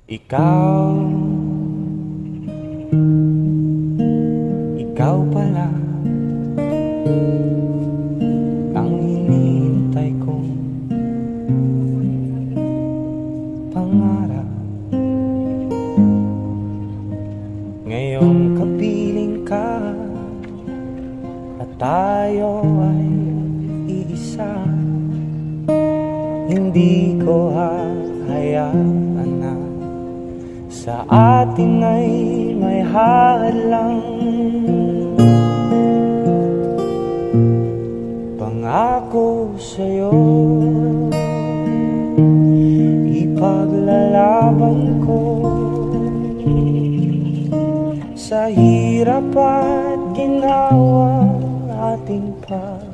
Ikaw pala ang hinihintay kong pangarap. Ngayong kapiling ka at tayo ay iisa, hindi ko hahayaan na sa atin ay may hadlang. Pangako sa'yo, ipaglalaban ko sa hirap at ginawa ating pag-ibig.